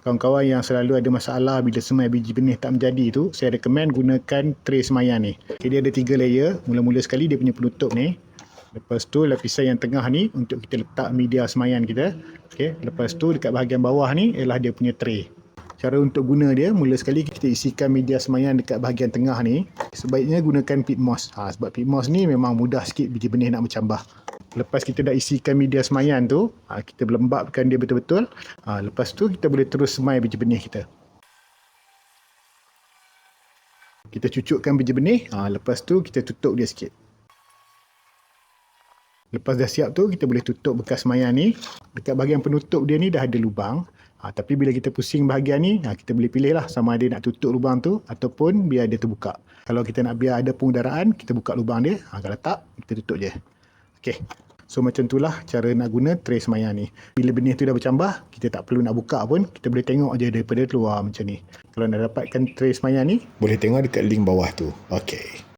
Kawan-kawan yang selalu ada masalah bila semai biji benih tak menjadi tu, saya recommend gunakan tray semaian ni. Okay, dia ada 3 layer. Mula-mula sekali dia punya penutup ni. Lepas tu lapisan yang tengah ni untuk kita letak media semaian kita. Okay, lepas tu dekat bahagian bawah ni ialah dia punya tray. Cara untuk guna dia, mula sekali kita isikan media semaian dekat bahagian tengah ni. Sebaiknya gunakan peat moss. Sebab peat moss ni memang mudah sikit biji benih nak bercambah. Lepas kita dah isikan media semaian tu, kita lembapkan dia betul-betul. Lepas tu kita boleh terus semai biji benih kita. Kita cucukkan biji benih, lepas tu kita tutup dia sikit. Lepas dah siap tu, kita boleh tutup bekas semaian ni. Dekat bahagian penutup dia ni dah ada lubang. Tapi bila kita pusing bahagian ni, kita boleh pilih lah sama ada nak tutup lubang tu ataupun biar dia terbuka. Kalau kita nak biar ada pengudaraan, kita buka lubang dia. Kalau tak, kita tutup je. Okey. So macam itulah cara nak guna tray semaian ni. Bila benih tu dah bercambah, kita tak perlu nak buka pun. Kita boleh tengok je daripada luar macam ni. Kalau nak dapatkan tray semaian ni, boleh tengok dekat link bawah tu. Okey.